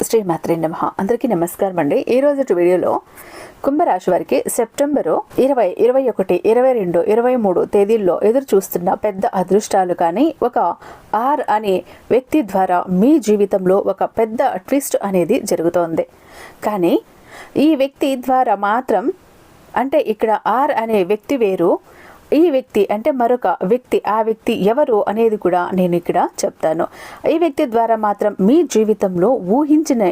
శ్రీమాత్రే నమః. అందరికీ నమస్కారం అండి. ఈ రోజు వీడియోలో కుంభరాశి వారికి సెప్టెంబరు 20, 21, 22, 23 తేదీల్లో ఎదురు చూస్తున్న పెద్ద అదృష్టాలు కానీ ఒక ఆర్ అనే వ్యక్తి ద్వారా మీ జీవితంలో ఒక పెద్ద ట్విస్ట్ అనేది జరుగుతోంది. కానీ ఈ వ్యక్తి ద్వారా మాత్రం అంటే ఇక్కడ ఆర్ అనే వ్యక్తి వేరు, ఈ వ్యక్తి అంటే మరొక వ్యక్తి, ఆ వ్యక్తి ఎవరు అనేది కూడా నేను ఇక్కడ చెప్తాను. ఈ వ్యక్తి ద్వారా మాత్రం మీ జీవితంలో ఊహించిన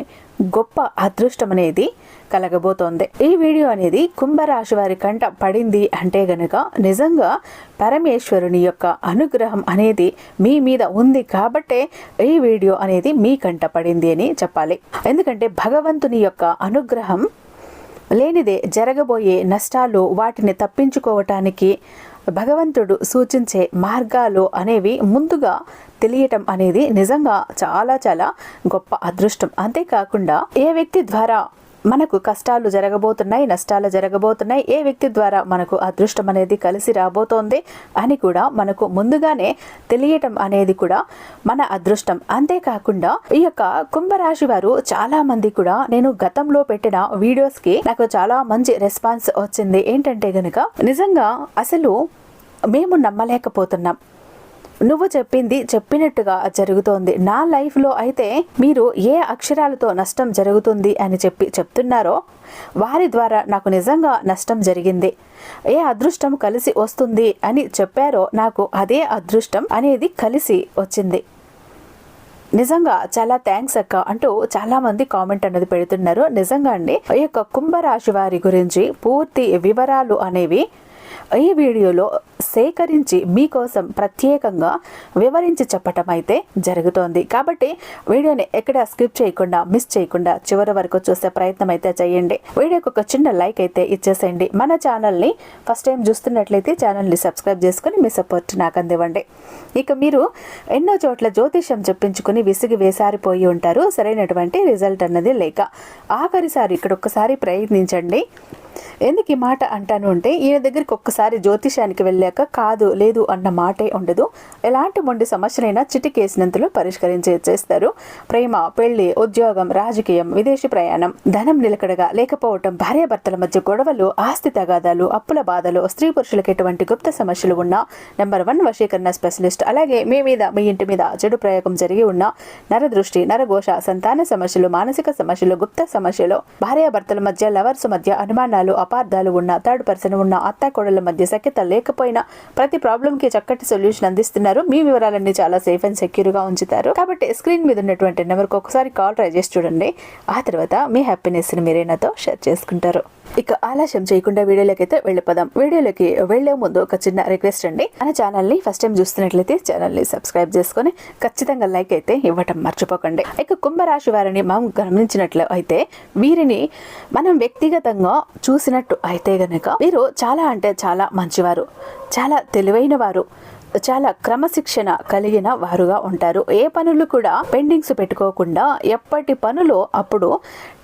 గొప్ప అదృష్టం అనేది కలగబోతోంది. ఈ వీడియో అనేది కుంభరాశి వారి కంట పడింది అంటే గనక నిజంగా పరమేశ్వరుని యొక్క అనుగ్రహం అనేది మీ మీద ఉంది కాబట్టే ఈ వీడియో అనేది మీ కంట పడింది అని చెప్పాలి. ఎందుకంటే భగవంతుని యొక్క అనుగ్రహం లేనిదే జరగబోయే నష్టాలు వాటిని తప్పించుకోవటానికి భగవంతుడు సూచించే మార్గాలు అనేవి ముందుగా తెలియటం అనేది నిజంగా చాలా చాలా గొప్ప అదృష్టం. అంతేకాకుండా ఏ వ్యక్తి ద్వారా మనకు కష్టాలు జరగబోతున్నాయి, నష్టాలు జరగబోతున్నాయి, ఏ వ్యక్తి ద్వారా మనకు అదృష్టం అనేది కలిసి రాబోతోంది అని కూడా మనకు ముందుగానే తెలియటం అనేది కూడా మన అదృష్టం. అంతేకాకుండా ఈ యొక్క కుంభరాశి వారు చాలా మంది కూడా నేను గతంలో పెట్టిన వీడియోస్ కి నాకు చాలా మంచి రెస్పాన్స్ వచ్చింది. ఏంటంటే గనుక నిజంగా అసలు మేము నమ్మలేకపోతున్నాం, నువ్వు చెప్పింది చెప్పినట్టుగా జరుగుతోంది. నా లైఫ్లో అయితే మీరు ఏ అక్షరాలతో నష్టం జరుగుతుంది అని చెప్తున్నారో వారి ద్వారా నాకు నిజంగా నష్టం జరిగింది. ఏ అదృష్టం కలిసి వస్తుంది అని చెప్పారో నాకు అదే అదృష్టం అనేది కలిసి వచ్చింది. నిజంగా చాలా థ్యాంక్స్ అక్క అంటూ చాలా మంది కామెంట్ అనేది పెడుతున్నారు. నిజంగా అండి, ఈ యొక్క కుంభరాశి వారి గురించి పూర్తి వివరాలు అనేవి ఈ వీడియోలో సేకరించి మీకోసం ప్రత్యేకంగా వివరించి చెప్పటం అయితే జరుగుతోంది. కాబట్టి వీడియోని ఎక్కడ స్కిప్ చేయకుండా మిస్ చేయకుండా చివరి వరకు చూసే ప్రయత్నం అయితే చేయండి. వీడియోకి ఒక చిన్న లైక్ అయితే ఇచ్చేసేయండి. మన ఛానల్ని ఫస్ట్ టైం చూస్తున్నట్లయితే ఛానల్ని సబ్స్క్రైబ్ చేసుకుని మీ సపోర్ట్ నాకు అందివ్వండి. ఇక మీరు ఎన్నో చోట్ల జ్యోతిష్యం చెప్పించుకుని విసిగి వేసారిపోయి ఉంటారు, సరైనటువంటి రిజల్ట్ అన్నది లేక. ఆఖరిసారి ఇక్కడ ఒక్కసారి ప్రయత్నించండి. ఎందుకు ఈ మాట అంటాను అంటే ఈయన దగ్గరికి ఒక్కసారి జ్యోతిషానికి వెళ్ళాక కాదు లేదు అన్న మాటే ఉండదు. ఎలాంటి మొండి సమస్యలైనా చిటికేసినంతలో పరిష్కరించేస్తారు. ప్రేమ, పెళ్లి, ఉద్యోగం, రాజకీయం, విదేశీ ప్రయాణం, ధనం నిలకడగా లేకపోవటం, భార్యాభర్తల మధ్య గొడవలు, ఆస్తి తగాదాలు, అప్పుల బాధలు, స్త్రీ పురుషులకు ఎటువంటి గుప్త సమస్యలు ఉన్నా నెంబర్ 1 వశీకరణ స్పెషలిస్ట్. అలాగే మీ మీద మీ ఇంటి మీద చెడు ప్రయోగం జరిగి ఉన్న నరదృష్టి, నరఘోష, సంతాన సమస్యలు, మానసిక సమస్యలు, గుప్త సమస్యలు, భార్యాభర్తల మధ్య లవర్స్ మధ్య అనుమానాలు, అపార్థాలు ఉన్న, థర్డ్ పర్సన్ ఉన్న, అత్తాకోడళ్ల మధ్య సఖ్యత లేకపోయినా ప్రతి ప్రాబ్లం కి చక్కటి సొల్యూషన్ అందిస్తున్నారు. మీ వివరాలన్నీ చాలా సేఫ్ అండ్ సెక్యూర్ గా ఉంచుతారు. కాబట్టి స్క్రీన్ మీద ఉన్నటువంటి నెంబర్కి ఒకసారి కాల్ ట్రై చేసి చూడండి. ఆ తర్వాత మీ హ్యాపీనెస్ ని మీరే నాతో షేర్ చేసుకుంటారు. ఇక ఆలస్యం చేయకుండా వీడియోలోకి అయితే వెళ్ళిపోదాం. వీడియోలోకి వెళ్లే ముందు ఒక చిన్న రిక్వెస్ట్ అండి, మన ఛానల్ ని ఫస్ట్ టైం చూస్తున్నట్లయితే ఛానల్ ని సబ్స్క్రైబ్ చేసుకుని ఖచ్చితంగా లైక్ అయితే ఇవ్వటం మర్చిపోకండి. ఇక కుంభరాశి వారిని మనం గమనించినట్లు అయితే వీరిని మనం వ్యక్తిగతంగా చూసినట్టు అయితే గనక వీరు చాలా అంటే చాలా మంచివారు, చాలా తెలివైన వారు, చాలా క్రమశిక్షణ కలిగిన వారుగా ఉంటారు. ఏ పనులు కూడా పెండింగ్స్ పెట్టుకోకుండా ఎప్పటి పనులు అప్పుడు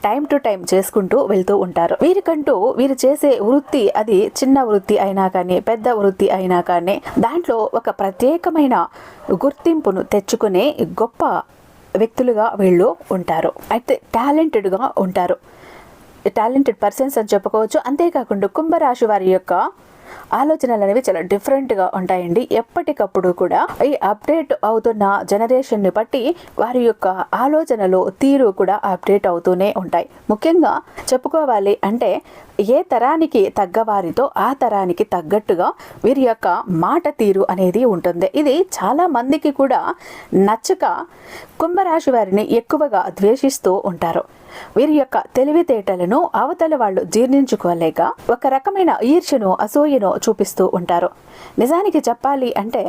టైం టు టైం చేసుకుంటూ వెళ్తూ ఉంటారు. వీరికంటూ వీరు చేసే వృత్తి అది చిన్న వృత్తి అయినా కానీ పెద్ద వృత్తి అయినా కానీ దాంట్లో ఒక ప్రత్యేకమైన గుర్తింపును తెచ్చుకునే గొప్ప వ్యక్తులుగా వీళ్ళు ఉంటారు. అయితే టాలెంటెడ్గా ఉంటారు, టాలెంటెడ్ పర్సన్స్ అని చెప్పుకోవచ్చు. అంతేకాకుండా కుంభరాశి వారి యొక్క ఆలోచనలు అనేవి చాలా డిఫరెంట్గా ఉంటాయండి. ఎప్పటికప్పుడు కూడా ఈ అప్డేట్ అవుతున్న జనరేషన్ని బట్టి వారి యొక్క ఆలోచనలు తీరు కూడా అప్డేట్ అవుతూనే ఉంటాయి. ముఖ్యంగా చెప్పుకోవాలి అంటే ఏ తరానికి తగ్గవారితో ఆ తరానికి తగ్గట్టుగా వీరి యొక్క మాట తీరు అనేది ఉంటుంది. ఇది చాలా మందికి కూడా నచ్చక కుంభరాశి వారిని ఎక్కువగా ద్వేషిస్తూ ఉంటారు. వీరి యొక్క తెలివితేటలను అవతల వాళ్ళు జీర్ణించుకోలేక ఒక రకమైన ఈర్ష్యను, అసూయను చూపిస్తూ ఉంటారు. నిజానికి చెప్పాలి అంటే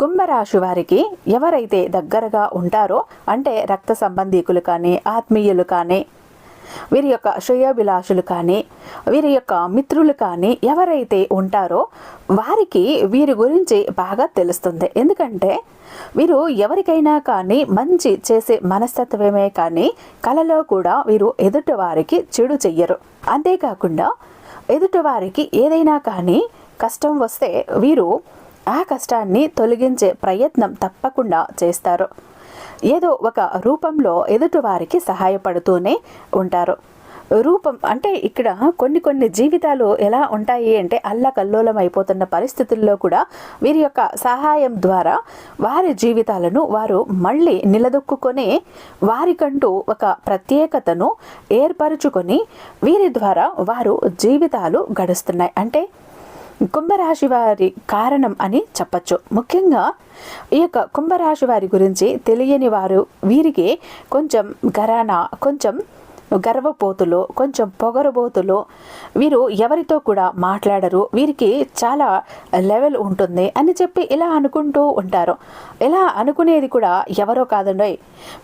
కుంభరాశి వారికి ఎవరైతే దగ్గరగా ఉంటారో అంటే రక్త సంబంధీకులు కానీ, ఆత్మీయులు కానీ, వీరి యొక్క శ్రేయోభిలాషులు కానీ, వీరి యొక్క మిత్రులు కానీ ఎవరైతే ఉంటారో వారికి వీరి గురించి బాగా తెలుస్తుంది. ఎందుకంటే వీరు ఎవరికైనా కానీ మంచి చేసే మనస్తత్వమే కానీ కలలో కూడా వీరు ఎదుటి వారికి చెడు చెయ్యరు. అంతేకాకుండా ఎదుటి వారికి ఏదైనా కానీ కష్టం వస్తే వీరు ఆ కష్టాన్ని తొలగించే ప్రయత్నం తప్పకుండా చేస్తారు. ఏదో ఒక రూపంలో ఎదుటి వారికి సహాయపడుతూనే ఉంటారు. రూపం అంటే ఇక్కడ కొన్ని జీవితాలు ఎలా ఉంటాయి అంటే అల్లకల్లోలం అయిపోతున్న పరిస్థితుల్లో కూడా వీరి యొక్క సహాయం ద్వారా వారి జీవితాలను వారు మళ్ళీ నిలదొక్కుకొని వారికంటూ ఒక ప్రత్యేకతను ఏర్పరచుకొని వీరి ద్వారా వారు జీవితాలు గడుస్తున్నాయి. అంటే కుంభరాశి వారి కారణం అని చెప్పచ్చు. ముఖ్యంగా ఈ యొక్క కుంభరాశి వారి గురించి తెలియని వారు వీరికి కొంచెం ఘరానా, కొంచెం గర్వపోతులు, కొంచెం పొగరబోతులు, వీరు ఎవరితో కూడా మాట్లాడరు, వీరికి చాలా లెవెల్ ఉంటుంది అని చెప్పి ఇలా అనుకుంటూ ఉంటారు. ఇలా అనుకునేది కూడా ఎవరో కాదండి,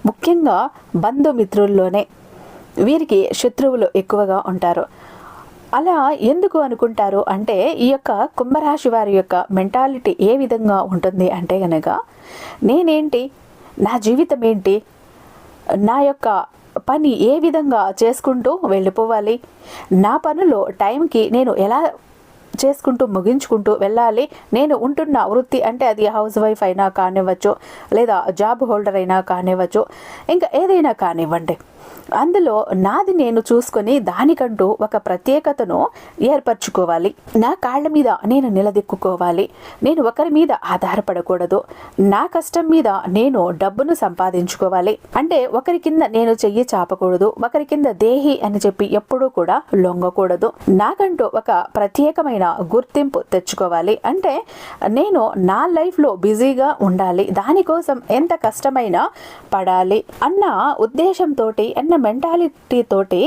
ముఖ్యంగా బంధుమిత్రుల్లోనే వీరికి శత్రువులు ఎక్కువగా ఉంటారు. అలా ఎందుకు అనుకుంటారు అంటే ఈ యొక్క కుంభరాశి వారి యొక్క మెంటాలిటీ ఏ విధంగా ఉంటుంది అంటే కనుక, నేనేంటి, నా జీవితం ఏంటి, నా యొక్క పని ఏ విధంగా చేసుకుంటూ వెళ్ళిపోవాలి, నా పనులో టైంకి నేను ఎలా చేసుకుంటూ ముగించుకుంటూ వెళ్ళాలి, నేను ఉంటున్న వృత్తి అంటే అది హౌస్ వైఫ్ అయినా కానివ్వచ్చు, లేదా జాబ్ హోల్డర్ అయినా కానివ్వచ్చు, ఇంకా ఏదైనా కానివ్వండి, అందులో నాది నేను చూసుకొని దానికంటూ ఒక ప్రత్యేకతను ఏర్పరచుకోవాలి. నా కాళ్ళ మీద నేను నిలదెక్కుకోవాలి. నేను ఒకరి మీద ఆధారపడకూడదు. నా కష్టం మీద నేను డబ్బును సంపాదించుకోవాలి. అంటే ఒకరి కింద నేను చెయ్యి చాపకూడదు, ఒకరి కింద దేహి అని చెప్పి ఎప్పుడూ కూడా లొంగకూడదు. నాకంటూ ఒక ప్రత్యేకమైన గుర్తింపు తెచ్చుకోవాలి. అంటే నేను నా లైఫ్లో బిజీగా ఉండాలి, దానికోసం ఎంత కష్టమైనా పడాలి అన్న ఉద్దేశంతో, అన్న మెంటాలిటీ తోటి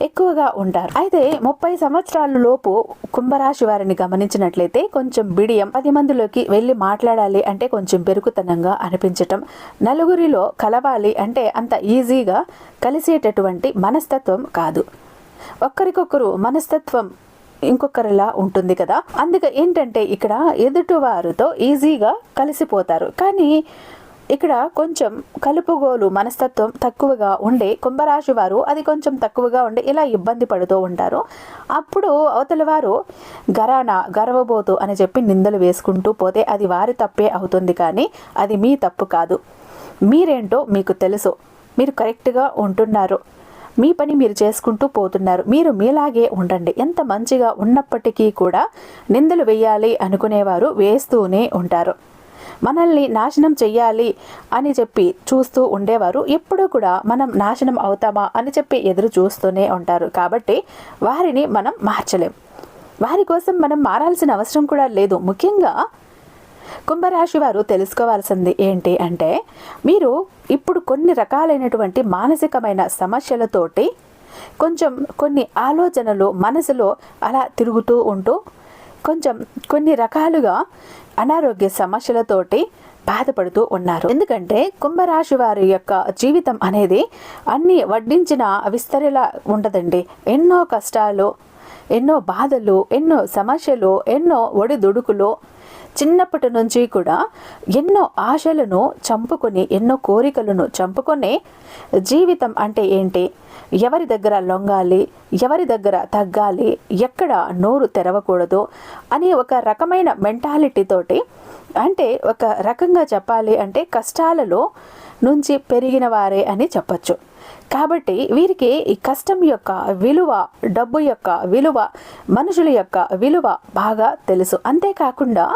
ఎక్కువగా ఉంటారు. అయితే 30 సంవత్సరాల లోపు కుంభరాశి వారిని గమనించినట్లయితే కొంచెం బిడియం, 10 మందిలోకి వెళ్ళి మాట్లాడాలి అంటే కొంచెం పెరుగుతనంగా అనిపించటం, నలుగురిలో కలవాలి అంటే అంత ఈజీగా కలిసేటటువంటి మనస్తత్వం కాదు. ఒక్కరికొకరు మనస్తత్వం ఇంకొకరిలా ఉంటుంది కదా. అందుకే ఏంటంటే ఇక్కడ ఎదుటివారితో ఈజీగా కలిసిపోతారు. కానీ ఇక్కడ కొంచెం కలుపుగోలు మనస్తత్వం తక్కువగా ఉండే కుంభరాశి వారు అది కొంచెం తక్కువగా ఉండే ఇలా ఇబ్బంది పడుతూ ఉంటారు. అప్పుడు అవతల వారు గర్వబోతు అని చెప్పి నిందలు వేసుకుంటూ పోతే అది వారి తప్పే అవుతుంది, కానీ అది మీ తప్పు కాదు. మీరేంటో మీకు తెలుసు, మీరు కరెక్ట్గా ఉంటున్నారు, మీ పని మీరు చేసుకుంటూ పోతున్నారు, మీరు మీలాగే ఉండండి. ఎంత మంచిగా ఉన్నప్పటికీ కూడా నిందలు వేయాలి అనుకునేవారు వేస్తూనే ఉంటారు. మనల్ని నాశనం చెయ్యాలి అని చెప్పి చూస్తూ ఉండేవారు ఎప్పుడూ కూడా మనం నాశనం అవుతామా అని చెప్పి ఎదురు చూస్తూనే ఉంటారు. కాబట్టి వారిని మనం మార్చలేం, వారి కోసం మనం మారాల్సిన అవసరం కూడా లేదు. ముఖ్యంగా కుంభరాశి వారు తెలుసుకోవాల్సింది ఏంటి అంటే, మీరు ఇప్పుడు కొన్ని రకాలైనటువంటి మానసికమైన సమస్యలతోటి కొంచెం కొన్ని ఆలోచనలు మనసులో అలా తిరుగుతూ ఉంటూ కొంచెం కొన్ని రకాలుగా అనారోగ్య సమస్యలతోటి బాధపడుతూ ఉన్నారు. ఎందుకంటే కుంభరాశి వారి యొక్క జీవితం అనేది అన్ని వడ్డించిన విస్తరిలా ఉండదండి. ఎన్నో కష్టాలు, ఎన్నో బాధలు, ఎన్నో సమస్యలు, ఎన్నో ఒడిదుడుకులు, చిన్నప్పటి నుంచి కూడా ఎన్నో ఆశలను చంపుకొని, ఎన్నో కోరికలను చంపుకొని జీవితం అంటే ఏంటి, ఎవరి దగ్గర లొంగాలి, ఎవరి దగ్గర తగ్గాలి, ఎక్కడ నోరు తెరవకూడదు అనే ఒక రకమైన మెంటాలిటీ తోటి, అంటే ఒక రకంగా చెప్పాలి అంటే కష్టాలలో నుంచి పెరిగిన వారే అని చెప్పచ్చు. కాబట్టి వీరికి ఈ కష్టం యొక్క విలువ, డబ్బు యొక్క విలువ, మనుషుల యొక్క విలువ బాగా తెలుసు. అంతేకాకుండా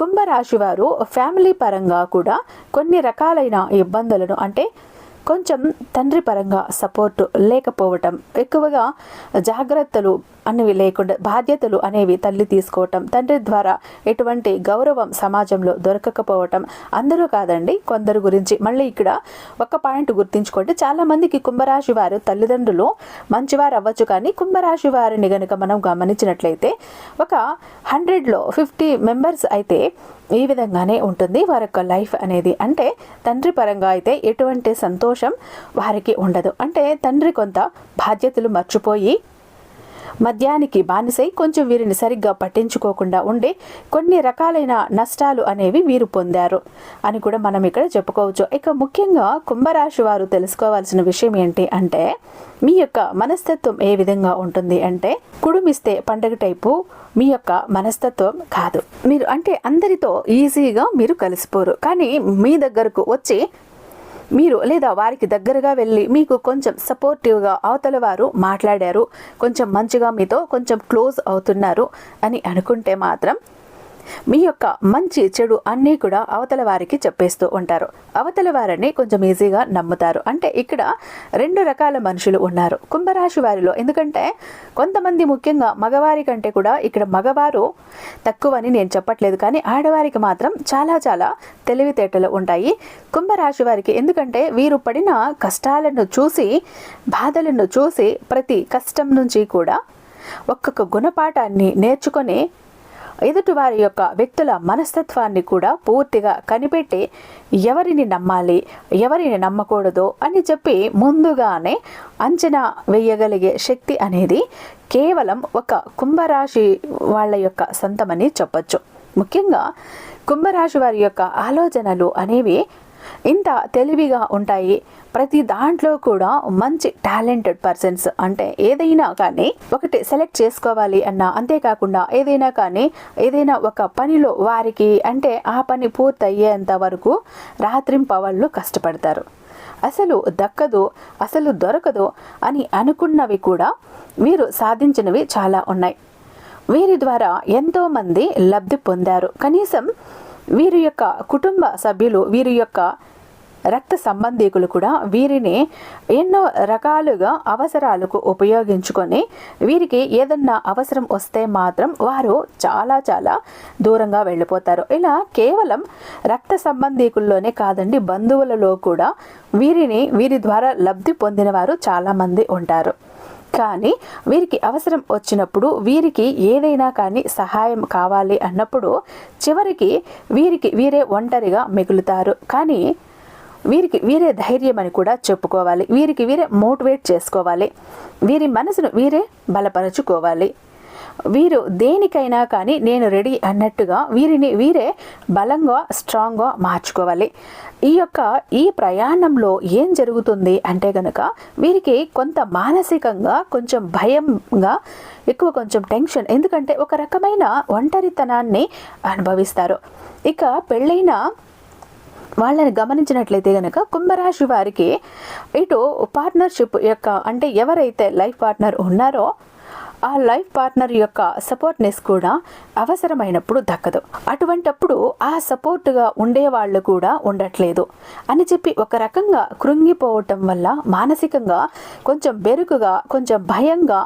కుంభరాశి వారు ఫ్యామిలీ పరంగా కూడా కొన్ని రకాలైన ఇబ్బందులను, అంటే కొంచెం తండ్రి పరంగా సపోర్ట్ లేకపోవటం, ఎక్కువగా జాగ్రత్తలు అనేవి లేకుండా బాధ్యతలు అనేవి తల్లి తీసుకోవటం, తండ్రి ద్వారా ఎటువంటి గౌరవం సమాజంలో దొరకకపోవటం, అందరూ కాదండి కొందరు గురించి. మళ్ళీ ఇక్కడ ఒక పాయింట్ గుర్తుంచుకోండి, చాలామందికి కుంభరాశి వారు తల్లిదండ్రులు మంచివారు అవ్వచ్చు, కానీ కుంభరాశి వారిని కనుక మనం గమనించినట్లయితే ఒక 100లో 50 మెంబర్స్ అయితే ఈ విధంగానే ఉంటుంది వారి యొక్క లైఫ్ అనేది. అంటే తండ్రి పరంగా అయితే ఎటువంటి సంతోషం వారికి ఉండదు. అంటే తండ్రి కొంత బాధ్యతలు మర్చిపోయి మద్యానికి బానిసై కొంచెం వీరిని సరిగ్గా పట్టించుకోకుండా ఉండి కొన్ని రకాలైన నష్టాలు అనేవి వీరు పొందారు అని కూడా మనం ఇక్కడ చెప్పుకోవచ్చు. ఇక ముఖ్యంగా కుంభరాశి వారు తెలుసుకోవాల్సిన విషయం ఏంటి అంటే, మీ యొక్క మనస్తత్వం ఏ విధంగా ఉంటుంది అంటే, కుడుమిస్తే పండగ టైపు మీ యొక్క మనస్తత్వం కాదు. మీరు అంటే అందరితో ఈజీగా మీరు కలిసిపోరు, కానీ మీ దగ్గరకు వచ్చి మీరు లేదా వారికి దగ్గరగా వెళ్ళి మీకు కొంచెం సపోర్టివ్గా అవతల వారు మాట్లాడారు, కొంచెం మంచిగా మీతో కొంచెం క్లోజ్ అవుతున్నారు అని అనుకుంటే మాత్రం మీ యొక్క మంచి చెడు అన్నీ కూడా అవతల వారికి చెప్పేస్తూ ఉంటారు. అవతల వారిని కొంచెం ఈజీగా నమ్ముతారు. అంటే ఇక్కడ 2 రకాల మనుషులు ఉన్నారు కుంభరాశి వారిలో. ఎందుకంటే కొంతమంది ముఖ్యంగా మగవారి కంటే కూడా ఇక్కడ మగవారు తక్కువని నేను చెప్పట్లేదు, కానీ ఆడవారికి మాత్రం చాలా చాలా తెలివితేటలు ఉంటాయి కుంభరాశి వారికి. ఎందుకంటే వీరు పడిన కష్టాలను చూసి, బాధలను చూసి ప్రతి కష్టం నుంచి కూడా ఒక్కొక్క గుణపాఠాన్ని నేర్చుకొని ఎదుటి వారి యొక్క వ్యక్తుల మనస్తత్వాన్ని కూడా పూర్తిగా కనిపెట్టి ఎవరిని నమ్మాలి, ఎవరిని నమ్మకూడదు అని చెప్పి ముందుగానే అంచనా వేయగలిగే శక్తి అనేది కేవలం ఒక కుంభరాశి వాళ్ళ యొక్క సొంతమని చెప్పొచ్చు. ముఖ్యంగా కుంభరాశి వారి యొక్క ఆలోచనలు అనేవి ఇంత తెలివిగా ఉంటాయి. ప్రతి దాంట్లో కూడా మంచి టాలెంటెడ్ పర్సన్స్, అంటే ఏదైనా కానీ ఒకటి సెలెక్ట్ చేసుకోవాలి అన్నా, అంతేకాకుండా ఏదైనా ఒక పనిలో వారికి అంటే ఆ పని పూర్తయ్యేంత వరకు రాత్రింపవళ్ళు కష్టపడతారు. అసలు దక్కదు, అసలు దొరకదు అని అనుకున్నవి కూడా వీరు సాధించినవి చాలా ఉన్నాయి. వీరి ద్వారా ఎంతోమంది లబ్ధి పొందారు. కనీసం వీరి యొక్క కుటుంబ సభ్యులు, వీరి యొక్క రక్త సంబంధీకులు కూడా వీరిని ఎన్నో రకాలుగా అవసరాలకు ఉపయోగించుకొని వీరికి ఏదన్నా అవసరం వస్తే మాత్రం వారు చాలా చాలా దూరంగా వెళ్ళిపోతారు. ఇలా కేవలం రక్త సంబంధీకుల్లోనే కాదండి, బంధువులలో కూడా వీరి ద్వారా లబ్ధి పొందిన వారు చాలామంది ఉంటారు. కానీ వీరికి అవసరం వచ్చినప్పుడు, వీరికి ఏదైనా కానీ సహాయం కావాలి అన్నప్పుడు చివరికి వీరే ఒంటరిగా మిగులుతారు. కానీ వీరికి వీరే ధైర్యం అని కూడా చెప్పుకోవాలి. వీరికి వీరే మోటివేట్ చేసుకోవాలి. వీరి మనసును వీరే బలపరచుకోవాలి. వీరు దేనికైనా కానీ నేను రెడీ అన్నట్టుగా వీరిని వీరే బలంగా, స్ట్రాంగ్గా మార్చుకోవాలి. ఈ ప్రయాణంలో ఏం జరుగుతుంది అంటే గనక వీరికి కొంత మానసికంగా కొంచెం భయంగా, ఎక్కువ కొంచెం టెన్షన్, ఎందుకంటే ఒక రకమైన ఒంటరితనాన్ని అనుభవిస్తారు. ఇక పెళ్ళైన వాళ్ళని గమనించినట్లయితే గనక కుంభరాశి వారికి ఇటు పార్ట్నర్షిప్ యొక్క అంటే ఎవరైతే లైఫ్ పార్ట్నర్ ఉన్నారో ఆ లైఫ్ పార్ట్నర్ యొక్క సపోర్ట్నెస్ కూడా అవసరమైనప్పుడు దక్కదు. అటువంటప్పుడు ఆ సపోర్ట్గా ఉండేవాళ్ళు కూడా ఉండట్లేదు అని చెప్పి ఒక రకంగా కృంగిపోవటం వల్ల మానసికంగా కొంచెం బెరుకుగా, కొంచెం భయంగా,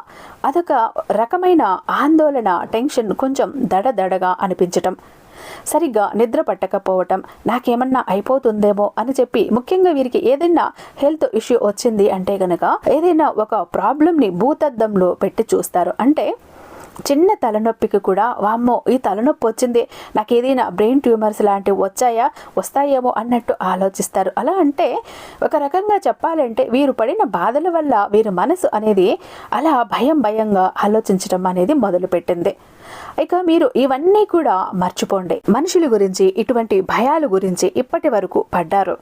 అదొక రకమైన ఆందోళన, టెన్షన్, కొంచెం దడదడగా అనిపించటం, సరిగ్గా నిద్ర పట్టకపోవటం, నాకేమన్నా అయిపోతుందేమో అని చెప్పి ముఖ్యంగా వీరికి ఏదైనా హెల్త్ ఇష్యూ వచ్చింది అంటే గనక ఏదైనా ఒక ప్రాబ్లంని భూతద్దంలో పెట్టి చూస్తారు. అంటే చిన్న తలనొప్పికి కూడా వామ్మో ఈ తలనొప్పి వచ్చింది, నాకు ఏదైనా బ్రెయిన్ ట్యూమర్స్ లాంటివి వస్తాయేమో అన్నట్టు ఆలోచిస్తారు. అలా అంటే ఒక రకంగా చెప్పాలంటే వీరు పడిన బాధల వల్ల వీరి మనసు అనేది అలా భయంగా ఆలోచించడం అనేది మొదలుపెట్టింది. ఇక మీరు ఇవన్నీ కూడా మర్చిపోండి. మనుషుల గురించి, ఇటువంటి భయాల గురించి ఇప్పటి వరకు పడ్డారు.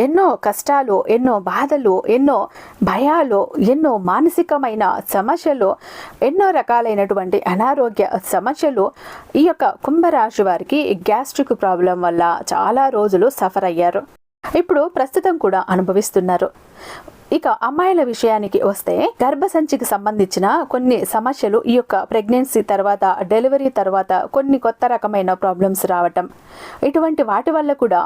ఎన్నో కష్టాలు, ఎన్నో బాధలు, ఎన్నో భయాలు, ఎన్నో మానసికమైన సమస్యలు, ఎన్నో రకాలైనటువంటి అనారోగ్య సమస్యలు ఈ యొక్క కుంభరాశి వారికి గ్యాస్ట్రిక్ ప్రాబ్లం వల్ల చాలా రోజులు సఫర్ అయ్యారు. ఇప్పుడు ప్రస్తుతం కూడా అనుభవిస్తున్నారు. ఇక అమ్మాయిల విషయానికి వస్తే గర్భసంచికి సంబంధించిన కొన్ని సమస్యలు ఈ యొక్క ప్రెగ్నెన్సీ తర్వాత, డెలివరీ తర్వాత కొన్ని కొత్త రకమైన ప్రాబ్లమ్స్ రావటం, ఇటువంటి వాటి వల్ల కూడా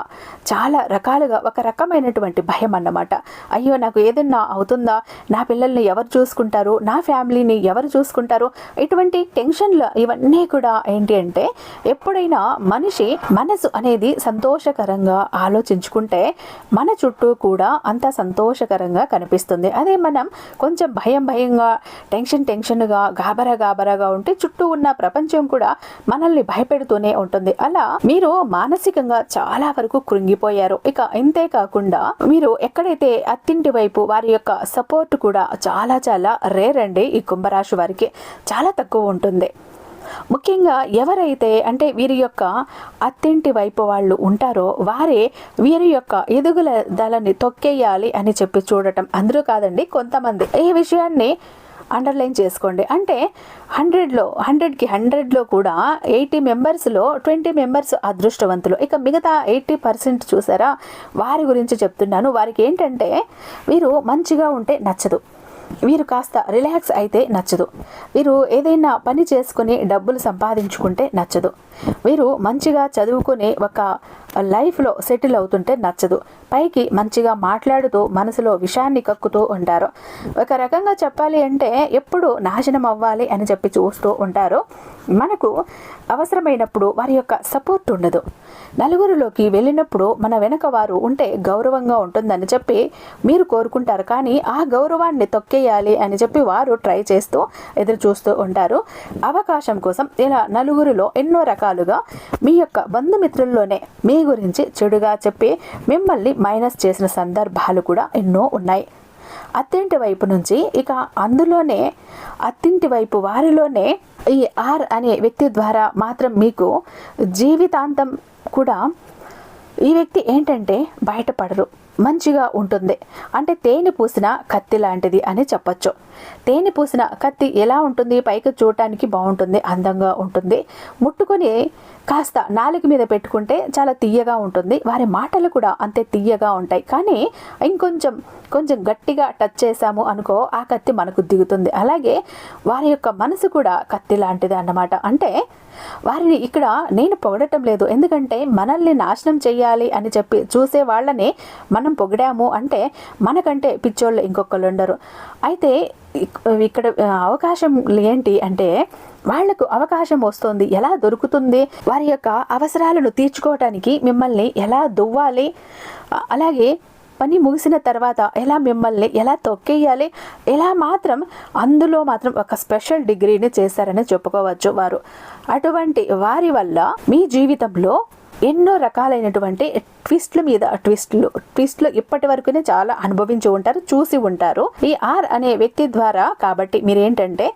చాలా రకాలుగా ఒక రకమైనటువంటి భయం అన్నమాట. అయ్యో నాకు ఏదన్నా అవుతుందా, నా పిల్లల్ని ఎవరు చూసుకుంటారు, నా ఫ్యామిలీని ఎవరు చూసుకుంటారు, ఇటువంటి టెన్షన్లు ఇవన్నీ కూడా ఏంటి అంటే ఎప్పుడైనా మనిషి మనసు అనేది సంతోషకరంగా ఆలోచించుకుంటే మన చుట్టూ కూడా అంత సంతోషకరంగా కనిపిస్తుంది. అదే మనం కొంచెం భయంగా, టెన్షన్గా, గాబరాగా ఉంటే చుట్టూ ఉన్న ప్రపంచం కూడా మనల్ని భయపెడుతూనే ఉంటుంది. అలా మీరు మానసికంగా చాలా వరకు కృంగిపోయారు. ఇక ఇంతే కాకుండా మీరు ఎక్కడైతే అత్తింటి వైపు వారి యొక్క సపోర్ట్ కూడా చాలా చాలా రేర్ అండి. ఈ కుంభరాశి వారికి చాలా తక్కువ ఉంటుంది. ముఖ్యంగా ఎవరైతే అంటే వీరి యొక్క అత్తింటి వైపు వాళ్ళు ఉంటారో వారే వీరి యొక్క ఎదుగుదలని తొక్కేయాలి అని చెప్పి చూడటం. అందరూ కాదండి, కొంతమంది ఈ విషయాన్ని అండర్లైన్ చేసుకోండి. అంటే 100కి కూడా 80 మెంబర్స్లో 20 మెంబర్స్ అదృష్టవంతులు. ఇక మిగతా 80% చూసారా, వారి గురించి చెప్తున్నాను. వారికి ఏంటంటే వీరు మంచిగా ఉంటే నచ్చదు, వీరు కాస్త రిలాక్స్ అయితే నచ్చదు, వీరు ఏదైనా పని చేసుకుని డబ్బులు సంపాదించుకుంటే నచ్చదు, వీరు మంచిగా చదువుకుని ఒక లైఫ్లో సెటిల్ అవుతుంటే నచ్చదు, పైకి మంచిగా మాట్లాడుతూ మనసులో విషాన్ని కక్కుతూ ఉంటారు. ఒక రకంగా చెప్పాలి అంటే ఎప్పుడు నాశనం అవ్వాలి అని చెప్పి చూస్తూ ఉంటారు. మనకు అవసరమైనప్పుడు వారి యొక్క సపోర్ట్ ఉండదు. నలుగురిలోకి వెళ్ళినప్పుడు మన వెనక వారు ఉంటే గౌరవంగా ఉంటుందని చెప్పి మీరు కోరుకుంటారు, కానీ ఆ గౌరవాన్ని తొక్కేయాలి అని చెప్పి వారు ట్రై చేస్తూ ఎదురు చూస్తూ ఉంటారు. అవకాశం కోసం ఇలా నలుగురిలో ఎన్నో రకాలుగా మీ యొక్క బంధుమిత్రుల్లోనే మీ గురించి చెడుగా చెప్పి మిమ్మల్ని మైనస్ చేసిన సందర్భాలు కూడా ఎన్నో ఉన్నాయి. అత్తింటి వైపు నుంచి, ఇక అందులోనే అత్తింటి వైపు వారిలోనే ఈ ఆర్ అనే వ్యక్తి ద్వారా మాత్రం మీకు జీవితాంతం కూడా ఈ వ్యక్తి ఏంటంటే బయటపడరు, మంచిగా ఉంటుంది. అంటే తేనె పూసిన కత్తి లాంటిది అని చెప్పచ్చు. తేనె పూసిన కత్తి ఎలా ఉంటుంది, పైకి చూడటానికి బాగుంటుంది, అందంగా ఉంటుంది, ముట్టుకొని కాస్త నాలుక మీద పెట్టుకుంటే చాలా తీయగా ఉంటుంది, వారి మాటలు కూడా అంతే తీయగా ఉంటాయి. కానీ కొంచెం గట్టిగా టచ్ చేసాము అనుకో, ఆ కత్తి మనకు దిగుతుంది. అలాగే వారి యొక్క మనసు కూడా కత్తి లాంటిది అన్నమాట. అంటే వారిని ఇక్కడ నేను పొగడటం లేదు, ఎందుకంటే మనల్ని నాశనం చేయాలి అని చెప్పి చూసే వాళ్ళని మనం పొగిడాము అంటే మనకంటే పిచ్చోళ్ళు ఇంకొకళ్ళు ఉండరు. అయితే ఇక్కడ అవకాశం ఏంటి అంటే వాళ్లకు అవకాశం వస్తుంది, ఎలా దొరుకుతుంది, వారి యొక్క అవసరాలను తీర్చుకోవటానికి మిమ్మల్ని ఎలా దువ్వాలి, అలాగే పని ముగిసిన తర్వాత ఎలా మిమ్మల్ని ఎలా తొక్కేయాలి, ఎలా మాత్రం అందులో మాత్రం ఒక స్పెషల్ డిగ్రీని చేశారని చెప్పుకోవచ్చు వారు. అటువంటి వారి వల్ల మీ జీవితంలో ఎన్నో రకాలైనటువంటి ట్విస్ట్ల మీద ట్విస్ట్లు ఇప్పటి వరకునే చాలా అనుభవించి ఉంటారు, చూసి ఉంటారు ఈ ఆర్ అనే వ్యక్తి ద్వారా. కాబట్టి మీరేంటంటే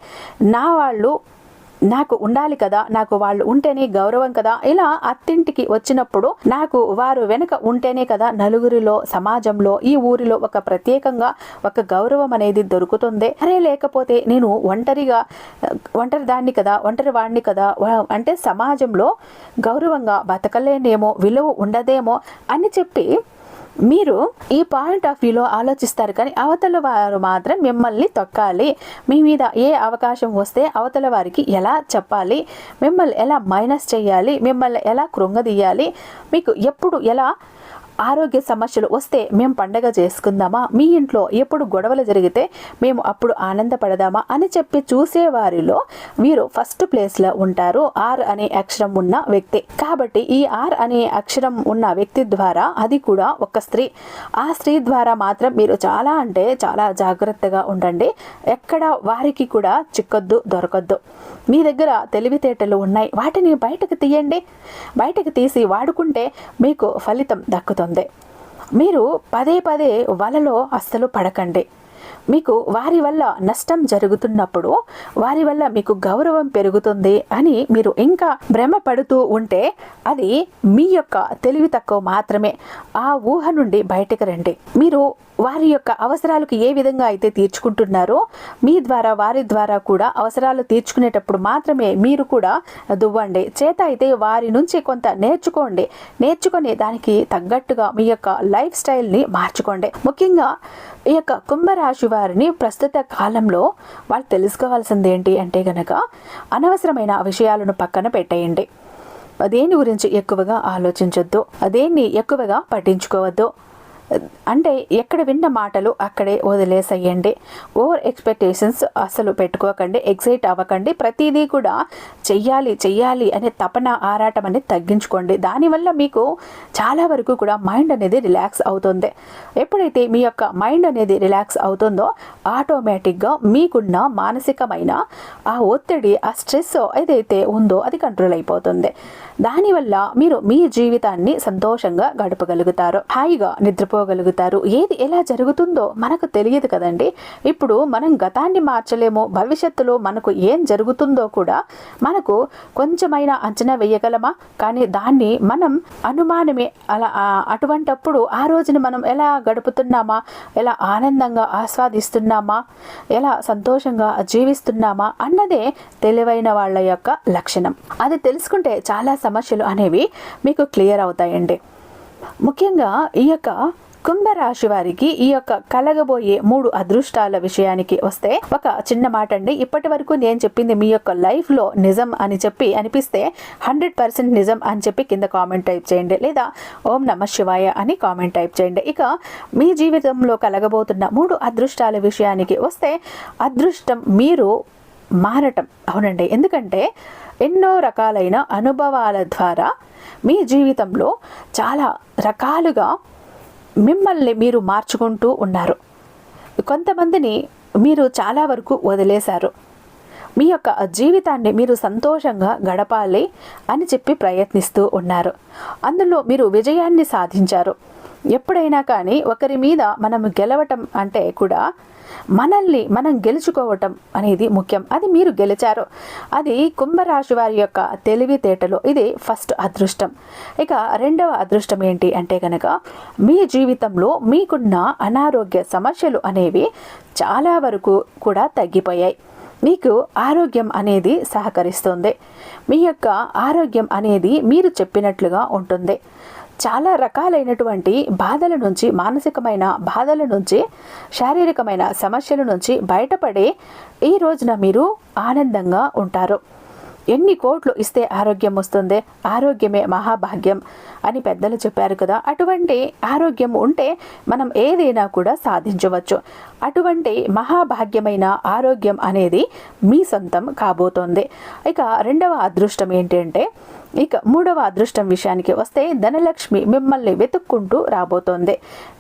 నాకు ఉండాలి కదా, నాకు వాళ్ళు ఉంటేనే గౌరవం కదా, ఇలా అత్తింటికి వచ్చినప్పుడు నాకు వారు వెనుక ఉంటేనే కదా నలుగురిలో, సమాజంలో, ఈ ఊరిలో ఒక ప్రత్యేకంగా ఒక గౌరవం అనేది దొరుకుతుంది. అరే లేకపోతే నేను ఒంటరి వాడిని కదా అంటే సమాజంలో గౌరవంగా బతకలేనేమో, విలువ ఉండదేమో అని చెప్పి మీరు ఈ పాయింట్ ఆఫ్ వ్యూలో ఆలోచిస్తారు. కానీ అవతల వారు మాత్రం మిమ్మల్ని తొక్కాలి, మీ మీద ఏ అవకాశం వస్తే అవతల వారికి ఎలా చెప్పాలి, మిమ్మల్ని ఎలా మైనస్ చేయాలి, మిమ్మల్ని ఎలా కృంగదీయాలి, మీకు ఎప్పుడు ఎలా ఆరోగ్య సమస్యలు వస్తే మేము పండగ చేసుకుందామా, మీ ఇంట్లో ఎప్పుడు గొడవలు జరిగితే మేము అప్పుడు ఆనందపడదామా అని చెప్పి చూసేవారిలో వీరు ఫస్ట్ ప్లేస్లో ఉంటారు, ఆర్ అనే అక్షరం ఉన్న వ్యక్తి. కాబట్టి ఈ ఆర్ అనే అక్షరం ఉన్న వ్యక్తి ద్వారా, అది కూడా ఒక స్త్రీ, ఆ స్త్రీ ద్వారా మాత్రం మీరు చాలా అంటే చాలా జాగ్రత్తగా ఉండండి. ఎక్కడ వారికి కూడా చిక్కొద్దు, దొరకొద్దు. మీ దగ్గర తెలివితేటలు ఉన్నాయి, వాటిని బయటకు తీయండి. బయటకు తీసి వాడుకుంటే మీకు ఫలితం దక్కుతుంది. మీరు పదే వలలో అస్సలు పడకండి. మీకు వారి వల్ల నష్టం జరుగుతున్నప్పుడు వారి వల్ల మీకు గౌరవం పెరుగుతుంది అని మీరు ఇంకా భ్రమపడుతూ ఉంటే అది మీ యొక్క తెలివి తక్కువ మాత్రమే. ఆ ఊహ నుండి బయటకు రండి. మీరు వారి యొక్క అవసరాలకు ఏ విధంగా అయితే తీర్చుకుంటున్నారో మీ ద్వారా వారి ద్వారా కూడా అవసరాలు తీర్చుకునేటప్పుడు మాత్రమే మీరు కూడా దువ్వండి. చేత అయితే వారి నుంచి కొంత నేర్చుకొని దానికి తగ్గట్టుగా మీ యొక్క లైఫ్ స్టైల్ని మార్చుకోండి. ముఖ్యంగా ఈ యొక్క కుంభరాశి వారిని ప్రస్తుత కాలంలో వాళ్ళు తెలుసుకోవాల్సింది ఏంటి అంటే గనక అనవసరమైన విషయాలను పక్కన పెట్టేయండి. దేని గురించి ఎక్కువగా ఆలోచించొద్దు, దేన్ని ఎక్కువగా పట్టించుకోవద్దు. అంటే ఎక్కడ విన్న మాటలు అక్కడే వదిలేసేయండి. ఓవర్ ఎక్స్పెక్టేషన్స్ అసలు పెట్టుకోకండి, ఎక్సైట్ అవ్వకండి. ప్రతిదీ కూడా చెయ్యాలి అనే తపన, ఆరాటం అనేది తగ్గించుకోండి. దానివల్ల మీకు చాలా వరకు కూడా మైండ్ అనేది రిలాక్స్ అవుతుంది. ఎప్పుడైతే మీ యొక్క మైండ్ అనేది రిలాక్స్ అవుతుందో ఆటోమేటిక్గా మీకున్న మానసికమైన ఆ ఒత్తిడి, ఆ స్ట్రెస్ ఏదైతే ఉందో అది కంట్రోల్ అయిపోతుంది. దానివల్ల మీరు మీ జీవితాన్ని సంతోషంగా గడపగలుగుతారు, హాయిగా నిద్రపోగలుగుతారు. ఏది ఎలా జరుగుతుందో మనకు తెలియదు కదండి. ఇప్పుడు మనం గతాన్ని మార్చలేము, భవిష్యత్తులో మనకు ఏం జరుగుతుందో కూడా మనకు కొంచెమైనా అంచనా వేయగలమా? కానీ దాన్ని మనం అనుమానమే. అలా అటువంటప్పుడు ఆ రోజుని మనం ఎలా గడుపుతున్నామా, ఎలా ఆనందంగా ఆస్వాదిస్తున్నామా, ఎలా సంతోషంగా జీవిస్తున్నామా అన్నదే తెలివైన వాళ్ళ యొక్క లక్షణం. అది తెలుసుకుంటే చాలా సమస్యలు అనేవి మీకు క్లియర్ అవుతాయండి. ముఖ్యంగా ఈ యొక్క కుంభరాశి వారికి ఈ యొక్క కలగబోయే 3 అదృష్టాల విషయానికి వస్తే ఒక చిన్న మాట అండి. ఇప్పటి వరకు నేను చెప్పింది మీ యొక్క లైఫ్లో నిజం అని చెప్పి అనిపిస్తే 100% నిజం అని చెప్పి కింద కామెంట్ టైప్ చేయండి, లేదా ఓం నమః శివాయ అని కామెంట్ టైప్ చేయండి. ఇక మీ జీవితంలో కలగబోతున్న 3 అదృష్టాల విషయానికి వస్తే, అదృష్టం మీరు మారటం. అవునండి, ఎందుకంటే ఎన్నో రకాలైన అనుభవాల ద్వారా మీ జీవితంలో చాలా రకాలుగా మిమ్మల్ని మీరు మార్చుకుంటూ ఉన్నారు. కొంతమందిని మీరు చాలా వరకు వదిలేశారు. మీ యొక్క జీవితాన్ని మీరు సంతోషంగా గడపాలి అని చెప్పి ప్రయత్నిస్తూ ఉన్నారు. అందులో మీరు విజయాన్ని సాధించారు. ఎప్పుడైనా కానీ ఒకరి మీద మనం గెలవటం అంటే కూడా మనల్ని మనం గెలుచుకోవటం అనేది ముఖ్యం. అది మీరు గెలిచారు. అది కుంభరాశి వారి యొక్క తెలివితేటలు. ఇది ఫస్ట్ అదృష్టం. ఇక రెండవ అదృష్టం ఏంటి అంటే కనుక, మీ జీవితంలో మీకున్న అనారోగ్య సమస్యలు అనేవి చాలా వరకు కూడా తగ్గిపోయాయి. మీకు ఆరోగ్యం అనేది సహకరిస్తుంది. మీ యొక్క ఆరోగ్యం అనేది మీరు చెప్పినట్లుగా ఉంటుంది. చాలా రకాలైనటువంటి బాధల నుంచి, మానసికమైన బాధల నుంచి, శారీరకమైన సమస్యల నుంచి బయటపడి ఈ రోజున మీరు ఆనందంగా ఉంటారు. ఎన్ని కోట్లు ఇస్తే ఆరోగ్యం వస్తుంది? ఆరోగ్యమే మహాభాగ్యం అని పెద్దలు చెప్పారు కదా. అటువంటి ఆరోగ్యం ఉంటే మనం ఏదైనా కూడా సాధించవచ్చు. అటువంటి మహాభాగ్యమైన ఆరోగ్యం అనేది మీ సొంతం కాబోతోంది. ఇక రెండవ అదృష్టం ఏంటంటే, ఇక మూడవ అదృష్టం విషయానికి వస్తే, ధనలక్ష్మి మిమ్మల్ని వెతుక్కుంటూ రాబోతోంది.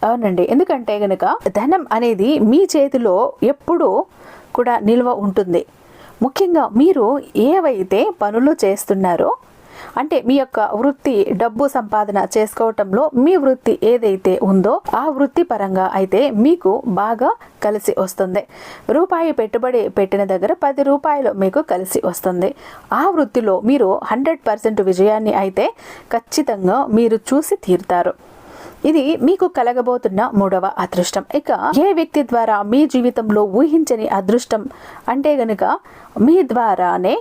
అవునండి, ఎందుకంటే గనుక ధనం అనేది మీ చేతిలో ఎప్పుడూ కూడా నిల్వ ఉంటుంది. ముఖ్యంగా మీరు ఏవైతే పనులు చేస్తున్నారో, అంటే మీ యొక్క వృత్తి, డబ్బు సంపాదన చేసుకోవటంలో మీ వృత్తి ఏదైతే ఉందో ఆ వృత్తి పరంగా అయితే మీకు బాగా కలిసి వస్తుంది. రూపాయి పెట్టుబడి పెట్టిన దగ్గర 10 రూపాయలు మీకు కలిసి వస్తుంది. ఆ వృత్తిలో మీరు 100% విజయాన్ని అయితే ఖచ్చితంగా మీరు చూసి తీరుతారు. ఇది మీకు కలగబోతున్న మూడవ అదృష్టం. ఇక ఏ వ్యక్తి ద్వారా మీ జీవితంలో ఊహించని అదృష్టం అంటే గనుక, మీ ద్వారానే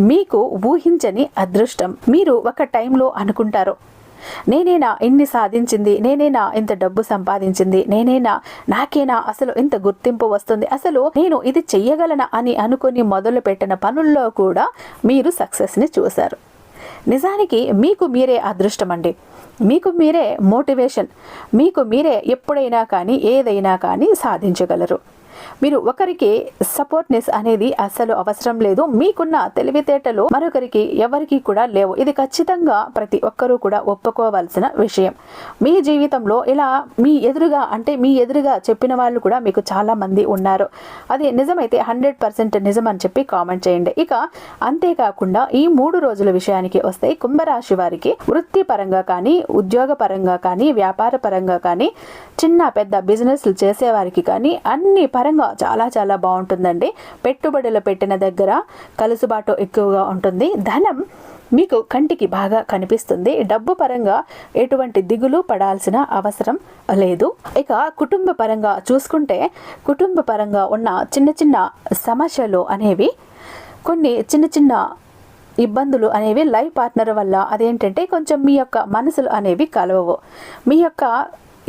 మీకు ఊహించని అదృష్టం. మీరు ఒక టైంలో అనుకుంటారు, నేనేనా ఇన్ని సాధించింది, నేనేనా ఇంత డబ్బు సంపాదించింది, నాకేనా అసలు ఇంత గుర్తింపు వస్తుంది, అసలు నేను ఇది చెయ్యగలనా అని అనుకుని మొదలు పెట్టిన పనుల్లో కూడా మీరు సక్సెస్ని చూశారు. నిజానికి మీకు మీరే అదృష్టం అండి. మీకు మీరే మోటివేషన్. మీకు మీరే ఎప్పుడైనా కానీ ఏదైనా కానీ సాధించగలరు. మీరు ఒకరికి సపోర్ట్నెస్ అనేది అస్సలు అవసరం లేదు. మీకున్న తెలివితేటలు మరొకరికి ఎవరికి కూడా లేవు. ఇది ఖచ్చితంగా ప్రతి ఒక్కరూ కూడా ఒప్పుకోవాల్సిన విషయం. మీ జీవితంలో ఇలా మీ ఎదురుగా చెప్పిన వాళ్ళు కూడా మీకు చాలా మంది ఉన్నారు. అది నిజమైతే 100% నిజం అని చెప్పి కామెంట్ చేయండి. ఇక అంతేకాకుండా ఈ 3 రోజుల విషయానికి వస్తే, కుంభరాశి వారికి వృత్తి పరంగా కానీ, ఉద్యోగ పరంగా కానీ, వ్యాపార పరంగా కానీ, చిన్న పెద్ద బిజినెస్లు చేసేవారికి కానీ అన్ని పరంగా చాలా చాలా బాగుంటుందండి. పెట్టుబడులు పెట్టిన దగ్గర కలుసుబాటు ఎక్కువగా ఉంటుంది. ధనం మీకు కంటికి బాగా కనిపిస్తుంది. డబ్బు పరంగా ఎటువంటి దిగులు పడాల్సిన అవసరం లేదు. ఇక కుటుంబ పరంగా చూసుకుంటే, కుటుంబ పరంగా ఉన్న చిన్న చిన్న సమస్యలు అనేవి, కొన్ని చిన్న చిన్న ఇబ్బందులు అనేవి లైఫ్ పార్ట్నర్ వల్ల, అదేంటంటే కొంచెం మీ యొక్క మనసులు అనేవి కలవవు. మీ యొక్క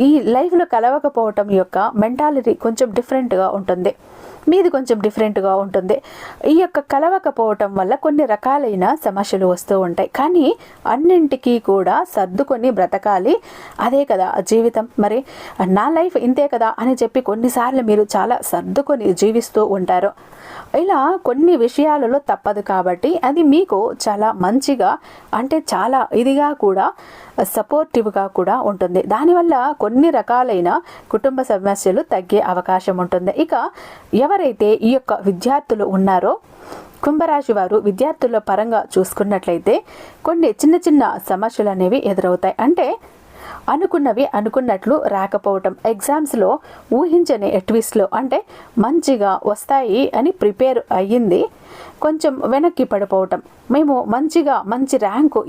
ఈ లైఫ్లో కలవకపోవటం యొక్క మెంటాలిటీ కొంచెం డిఫరెంట్గా ఉంటుంది. మీది కొంచెం డిఫరెంట్గా ఉంటుంది. ఈ యొక్క కలవకపోవటం వల్ల కొన్ని రకాలైన సమస్యలు వస్తూ ఉంటాయి. కానీ అన్నింటికీ కూడా సర్దుకొని బ్రతకాలి. అదే కదా జీవితం. మరి నా లైఫ్ ఇంతే కదా అని చెప్పి కొన్నిసార్లు మీరు చాలా సర్దుకొని జీవిస్తూ ఉంటారు. ఇలా కొన్ని విషయాలలో తప్పదు కాబట్టి అది మీకు చాలా మంచిగా, అంటే చాలా ఇదిగా కూడా, సపోర్టివ్గా కూడా ఉంటుంది. దానివల్ల కొన్ని రకాలైన కుటుంబ సమస్యలు తగ్గే అవకాశం ఉంటుంది. ఇక ఎవరైతే ఈ యొక్క విద్యార్థులు ఉన్నారో కుంభరాశి వారు విద్యార్థుల పరంగా చూసుకున్నట్లయితే కొన్ని చిన్న చిన్న సమస్యలు అనేవి ఎదురవుతాయి. అంటే అనుకున్నవి అనుకున్నట్లు రాకపోవటం, ఎగ్జామ్స్లో ఊహించని ట్విస్ట్లో అంటే మంచిగా వస్తాయి అని ప్రిపేర్ అయ్యింది కొంచెం వెనక్కి పడిపోవటం, మేము మంచి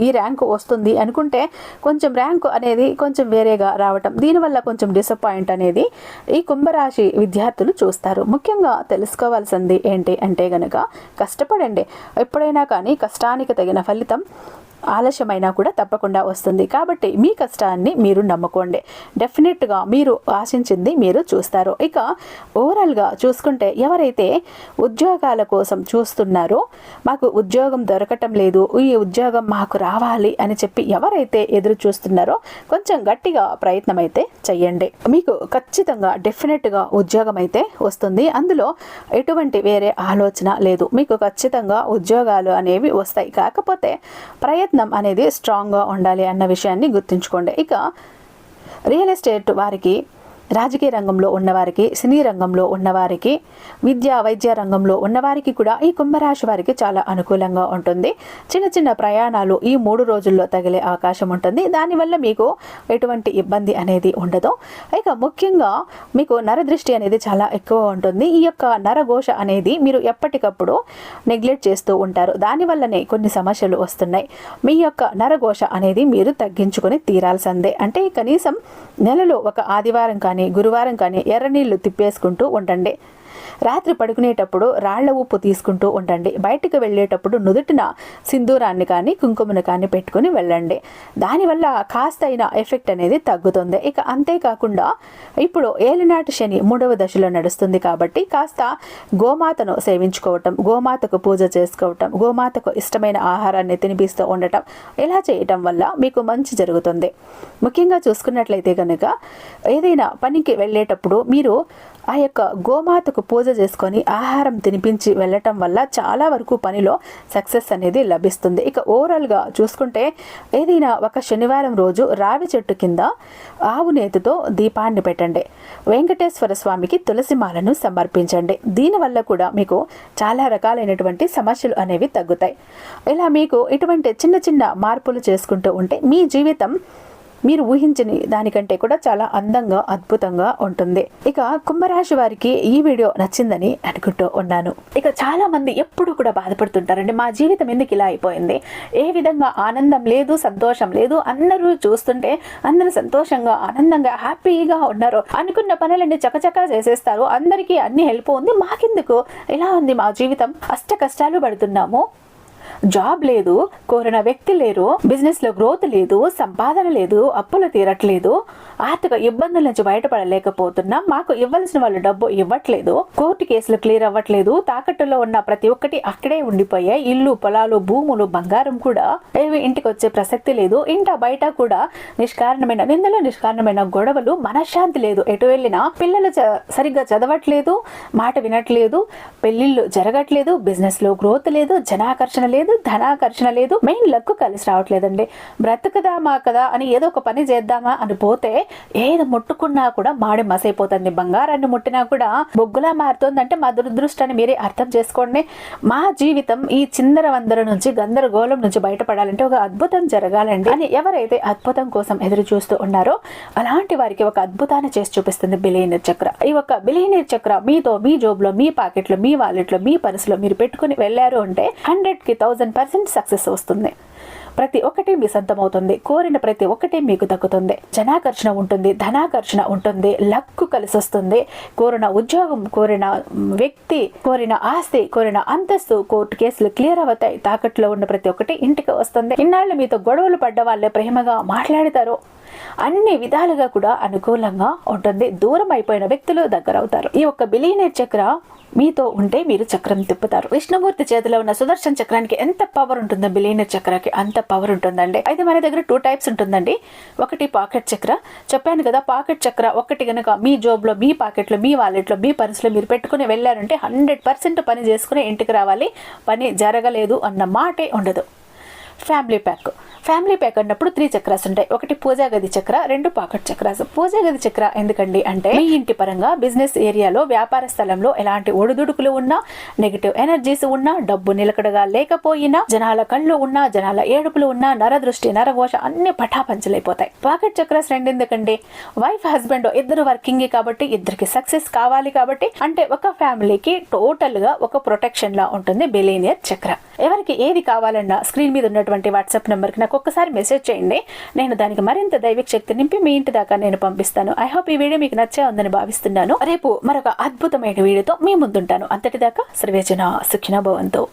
ఈ ర్యాంకు వస్తుంది అనుకుంటే కొంచెం ర్యాంకు అనేది కొంచెం వేరేగా రావటం, దీనివల్ల కొంచెం డిసప్పాయింట్ అనేది ఈ కుంభరాశి విద్యార్థులు చూస్తారు. ముఖ్యంగా తెలుసుకోవాల్సింది ఏంటి అంటే గనక కష్టపడండి. ఎప్పుడైనా కానీ కష్టానికి తగిన ఫలితం ఆలస్యమైనా కూడా తప్పకుండా వస్తుంది. కాబట్టి మీ కష్టాన్ని మీరు నమ్ముకోండి, డెఫినెట్గా మీరు ఆశించింది మీరు చూస్తారు. ఇక ఓవరాల్గా చూసుకుంటే ఎవరైతే ఉద్యోగాల కోసం చూస్తున్నారో, మాకు ఉద్యోగం దొరకటం లేదు, ఈ ఉద్యోగం మాకు రావాలి అని చెప్పి ఎవరైతే ఎదురు చూస్తున్నారో కొంచెం గట్టిగా ప్రయత్నం అయితే చెయ్యండి. మీకు ఖచ్చితంగా డెఫినెట్గా ఉద్యోగం అయితే వస్తుంది. అందులో ఎటువంటి వేరే ఆలోచన లేదు. మీకు ఖచ్చితంగా ఉద్యోగాలు అనేవి వస్తాయి. కాకపోతే ప్రయత్నం అనేది స్ట్రాంగ్గా ఉండాలి అన్న విషయాన్ని గుర్తుంచుకోండి. ఇక రియల్ ఎస్టేట్ వారికి, రాజకీయ రంగంలో ఉన్నవారికి, సినీ రంగంలో ఉన్నవారికి, వైద్య రంగంలో ఉన్నవారికి కూడా ఈ కుంభరాశి వారికి చాలా అనుకూలంగా ఉంటుంది. చిన్న చిన్న ప్రయాణాలు ఈ 3 రోజుల్లో తగిలే అవకాశం ఉంటుంది. దానివల్ల మీకు ఎటువంటి ఇబ్బంది అనేది ఉండదు. ఇక ముఖ్యంగా మీకు నరదృష్టి అనేది చాలా ఎక్కువ ఉంటుంది. ఈ యొక్క నరఘోష అనేది మీరు ఎప్పటికప్పుడు నెగ్లెక్ట్ చేస్తూ ఉంటారు. దానివల్లనే కొన్ని సమస్యలు వస్తున్నాయి. మీ యొక్క నరఘోష అనేది మీరు తగ్గించుకొని తీరాల్సిందే. అంటే కనీసం నెలలో ఒక ఆదివారం కానీ గురువారం కానీ ఎర్రనీళ్లు తిప్పేసుకుంటూ ఉండండి. రాత్రి పడుకునేటప్పుడు రాళ్ల ఉప్పు తీసుకుంటూ ఉండండి. బయటికి వెళ్ళేటప్పుడు నుదుటిన సింధూరాన్ని కానీ కుంకుమను కానీ పెట్టుకుని వెళ్ళండి. దానివల్ల కాస్త అయినా ఎఫెక్ట్ అనేది తగ్గుతుంది. ఇక అంతేకాకుండా ఇప్పుడు ఏలినాటి శని 3వ దశలో నడుస్తుంది కాబట్టి కాస్త గోమాతను సేవించుకోవటం, గోమాతకు పూజ చేసుకోవటం, గోమాతకు ఇష్టమైన ఆహారాన్ని తినిపిస్తూ ఉండటం, ఇలా చేయటం వల్ల మీకు మంచి జరుగుతుంది. ముఖ్యంగా చూసుకున్నట్లయితే కనుక ఏదైనా పనికి వెళ్ళేటప్పుడు మీరు ఆ యొక్క గోమాతకు పూజ చేసుకొని ఆహారం తినిపించి వెళ్ళటం వల్ల చాలా వరకు పనిలో సక్సెస్ అనేది లభిస్తుంది. ఇక ఓవరాల్గా చూసుకుంటే ఏదైనా ఒక శనివారం రోజు రావి చెట్టు కింద ఆవు నేతితో దీపాన్ని పెట్టండి. వెంకటేశ్వర స్వామికి తులసి మాలను సమర్పించండి. దీనివల్ల కూడా మీకు చాలా రకాలైనటువంటి సమస్యలు అనేవి తగ్గుతాయి. ఇలా మీకు ఇటువంటి చిన్న చిన్న మార్పులు చేసుకుంటూ ఉంటే మీ జీవితం మీరు ఊహించని దానికంటే కూడా చాలా అందంగా, అద్భుతంగా ఉంటుంది. ఇక కుంభరాశి వారికి ఈ వీడియో నచ్చిందని అనుకుంటూ ఉన్నాను. ఇక చాలా మంది ఎప్పుడు కూడా బాధపడుతుంటారండి, మా జీవితం ఎందుకు ఇలా అయిపోయింది, ఏ విధంగా ఆనందం లేదు, సంతోషం లేదు, అందరూ చూస్తుంటే అందరూ సంతోషంగా, ఆనందంగా, హ్యాపీగా ఉన్నారు, అనుకున్న పనులన్నీ చకచకా చేసేస్తారు, అందరికీ అన్ని హెల్ప్ ఉంది, మాకెందుకు ఇలా ఉంది మా జీవితం, అష్ట కష్టాలు పడుతున్నాము, జాబ్ లేదు, కోరిన వ్యక్తి లేరు, బిజినెస్ లో గ్రోత్ లేదు, సంపాదన లేదు, అప్పులు తీరట్లేదు, ఆర్థిక ఇబ్బందుల నుంచి బయటపడలేకపోతున్నాం, మాకు ఇవ్వాల్సిన వాళ్ళు డబ్బు ఇవ్వట్లేదు, కోర్టు కేసులు క్లియర్ అవ్వట్లేదు, తాకట్టులో ఉన్న ప్రతి ఒక్కటి అక్కడే ఉండిపోయాయి, ఇల్లు, పొలాలు, భూములు, బంగారం కూడా ఏవి ఇంటికి వచ్చే ప్రసక్తి లేదు, ఇంట బయట కూడా నిష్కారణమైన నిందలు, నిష్కారణమైన గొడవలు, మనశ్శాంతి లేదు, ఎటు వెళ్ళినా పిల్లలు సరిగ్గా చదవట్లేదు, మాట వినట్లేదు, పెళ్లిళ్ళు జరగట్లేదు, బిజినెస్ లో గ్రోత్ లేదు, జనాకర్షణ లేదు, ధనాకర్షణ లేదు, మెయిన్ లక్ కలిసి రావట్లేదండి. బ్రతుకుదామా కదా అని ఏదో ఒక పని చేద్దామా అని పోతే ఏది ముట్టుకున్నా కూడా మాడి మసైపోతుంది, బంగారాన్ని ముట్టినా కూడా బొగ్గులా మారుతుందంటే మా దురదృష్టాన్ని మీరే అర్థం చేసుకోండి. మా జీవితం ఈ చిందర వందర నుంచి, గందరగోళం నుంచి బయటపడాలంటే ఒక అద్భుతం జరగాలండి అని ఎవరైతే అద్భుతం కోసం ఎదురు చూస్తూ ఉన్నారో అలాంటి వారికి ఒక అద్భుతాన్ని చేసి చూపిస్తుంది బిలియనీర్ చక్ర. ఈ ఒక బిలియనీర్ చక్ర మీతో, మీ జోబులో, మీ పాకెట్లో, మీ వాలెట్లో, మీ పర్సులో మీరు పెట్టుకుని వెళ్ళారు అంటే 100కి 1000% సక్సెస్ వస్తుంది. ప్రతి ఒక్కటి మీ సొంతమవుతుంది, కోరిన ప్రతి ఒక్కటి మీకు దక్కుతుంది, జనాకర్షణ ఉంటుంది, ధనాకర్షణ ఉంటుంది, లక్కు కలిసి వస్తుంది, కోరిన ఉద్యోగం, కోరిన వ్యక్తి, కోరిన ఆస్తి, కోరిన అంతస్తు, కోర్టు కేసులు క్లియర్ అవుతాయి, తాకట్లో ఉన్న ప్రతి ఒక్కటి ఇంటికి వస్తుంది. ఇన్నాళ్ళు మీతో గొడవలు పడ్డ వాళ్ళే ప్రేమగా మాట్లాడతారు, అన్ని విధాలుగా కూడా అనుకూలంగా ఉంటుంది, దూరం అయిపోయిన వ్యక్తులు దగ్గర అవుతారు. ఈ ఒక్క బిలియనీర్ చక్ర మీతో ఉంటే మీరు చక్రం తిప్పుతారు. విష్ణుమూర్తి చేతిలో ఉన్న సుదర్శన చక్రానికి ఎంత పవర్ ఉంటుందో బిలియనీర్ చక్రానికి అంత పవర్ ఉంటుందండి. అయితే మన దగ్గర 2 టైప్స్ ఉంటుందండి. ఒకటి పాకెట్ చక్ర, చెప్పాను కదా, పాకెట్ చక్ర ఒకటి గనక మీ జోబులో, మీ పాకెట్లో, మీ వాలెట్లో, మీ పర్సులో మీరు పెట్టుకుని వెళ్ళారంటే 100% పని చేసుకుని ఇంటికి రావాలి, పని జరగలేదు అన్న మాటే ఉండదు. ఫ్యామిలీ ప్యాక్ అన్నప్పుడు 3 చక్రాస్ ఉంటాయి. ఒకటి పూజా గది చక్ర, 2 పాకెట్ చక్రాస్. పూజా గది చక్ర ఎందుకండి అంటే మీ ఇంటి పరంగా బిజినెస్ ఏరియాలో వ్యాపార స్థలంలో ఎలాంటి ఒడిదుడుకులు ఉన్నా, నెగిటివ్ ఎనర్జీస్ ఉన్నా, డబ్బు నిలకడగా లేకపోయినా, జనాల కళ్ళు ఉన్నా, జనాల ఏడుపులు ఉన్నా, నరదృష్టి నరఘోష అన్ని పటాపంచలైపోతాయి. పాకెట్ చక్రాస్ 2 ఎందుకండి, వైఫ్ హస్బెండ్ ఇద్దరు వర్కింగ్ కాబట్టి ఇద్దరికి సక్సెస్ కావాలి కాబట్టి, అంటే ఒక ఫ్యామిలీకి టోటల్ గా ఒక ప్రొటెక్షన్ లా ఉంటుంది బిలియనియర్ చక్ర. ఎవరికి ఏది కావాలన్నా స్క్రీన్ మీద ఉన్నటువంటి వాట్సాప్ నెంబర్ కి నాకు ఒక్కసారి మెసేజ్ చేయండి. నేను దానికి మరింత దైవిక శక్తి నింపి మీ ఇంటి దాకా నేను పంపిస్తాను. ఐ హోప్ ఈ వీడియో మీకు నచ్చే ఉందని భావిస్తున్నాను. రేపు మరొక అద్భుతమైన వీడియోతో మీ ముందుంటాను. అంతటిదాకా సర్వేజన సుఖినో భవంతు.